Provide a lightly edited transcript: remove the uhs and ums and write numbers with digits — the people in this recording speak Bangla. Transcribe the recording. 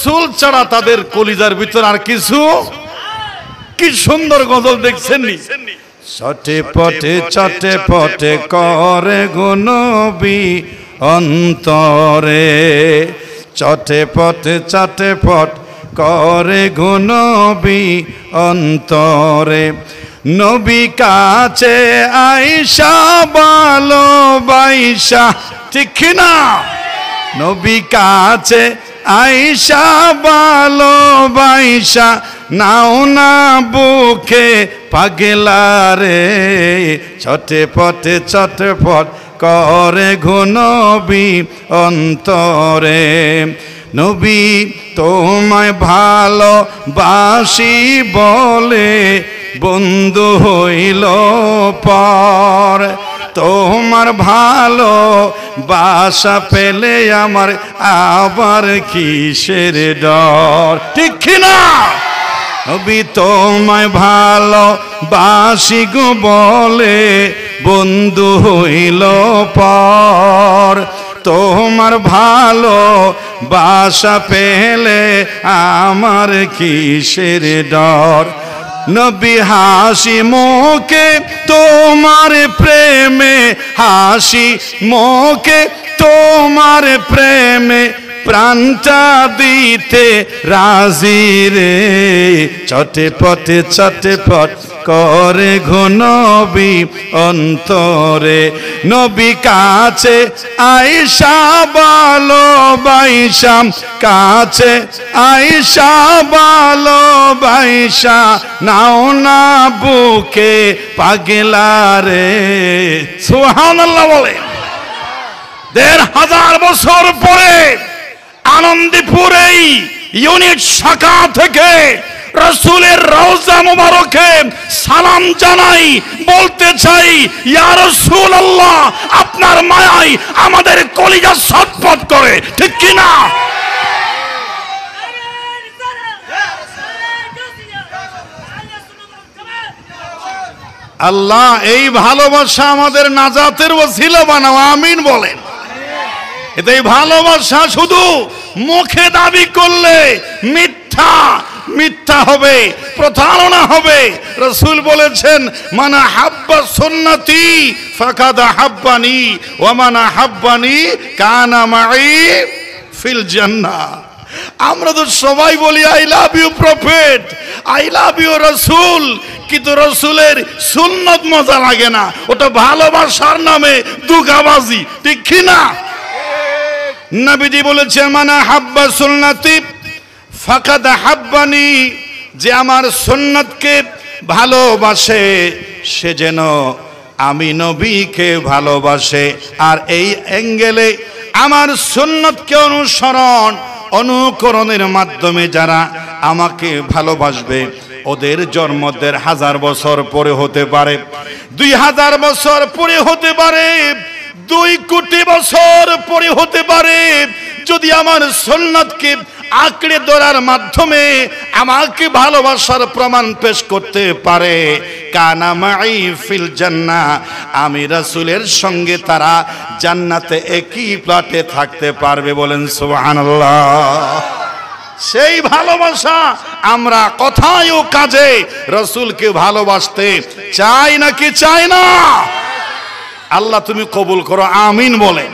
রসুল ছাড়া তাদের কলিজার ভিতর আর কিছু। কি সুন্দর গজল দেখছেন নি? চটে পটে করে গো নবী অন্তরে, চটে পট করে গো নবী অন্তরে, নবী কাছে আইসা ভালোবাসা, ঠিক না? নবী কাছে আইসা ভালোবাসা, নাও না বুকে পাগলা রে, চটে পট করে গো নবী অন্তরে, নবী তোমায় ভালোবাসি বলে বন্ধু হইল পর, তোমার ভালো বাসা পেলে আমার আবার কিসের ডর, ঠিক না? নবী তোমায় ভালোবাসি গো বলে বন্ধু হইল পর, তোমার ভালো বাসা পেলে আমার কিসের ডর, নবী হাসি মুখে তোমার প্রেমে, হাসি মুখে তোমার প্রেমে প্রাণটা দিতে রাজি রে, চটে পট করে গো নবী অন্তরে, নবী কাছে আইসা ভালোবাসা, কাছে আইসা ভালোবাসা, নাও না বুকে পাগলা রে, সুবহানাল্লাহ বলে। ১৫০০ বছর পরে আনন্দপুর এই ইউনিট শাখা থেকে রাসূলের রওজা মুবারকে সালাম জানাই, বলতে চাই ইয়া রাসূলুল্লাহ, আপনার মায়ায় আমাদের কলিজা ছটফট করে, ঠিক কি না? আল্লাহ এই ভালোবাসা আমাদের নাজাতের ওসিলা বানাও, আমিন বলেন। এই ভালোবাসা শুধু মুখে দাবি করলে মিথ্যা হবে, প্রতারণা হবে। রাসূল বলেছেন মান হাব্বা সুন্নতি ফাকাদ হাব্বানি ওয়া মান হাব্বানি কানা মাই ফিল জান্নাহ। আমরা তো সবাই বলি I love you prophet, I love you রাসূল, কিন্তু রাসূলের সুন্নত মজা লাগে না, ওটা ভালোবাসার নামে দুগাবাজি, ঠিক কি না? নবীজি বলেছেন মান হাব্বা সুন্নতি ফাকাদ হাব্বানি, যে আমার সুন্নতকে ভালোবাসে সে যেন আমি নবীকে ভালোবাসে। আর এই অ্যাঙ্গেলে আমার সুন্নতকে অনুকরণের মাধ্যমে যারা আমাকে ভালোবাসবে, ওদের জন্ম ১,৫০০ বছর পরে হতে পারে, ২,০০০ বছর পরে হতে পারে, ২ কোটি বছর পরে হতে পারে, যদি আমার সুন্নতকে আঁকড়ে ধরার মাধ্যমে আমাকে ভালোবাসার প্রমাণ পেশ করতে পারে, কানা মাই ফিল জান্নাহ, আমি রাসূলের সঙ্গে তারা জান্নাতে একই প্লটে থাকতে পারবে, বলেন সুবহানাল্লাহ। সেই ভালোবাসা আমরা কথায় ও কাজে রাসূলকে ভালোবাসতে চাই নাকি চাই না? আল্লাহ তুমি কবুল করো, আমিন বলেন।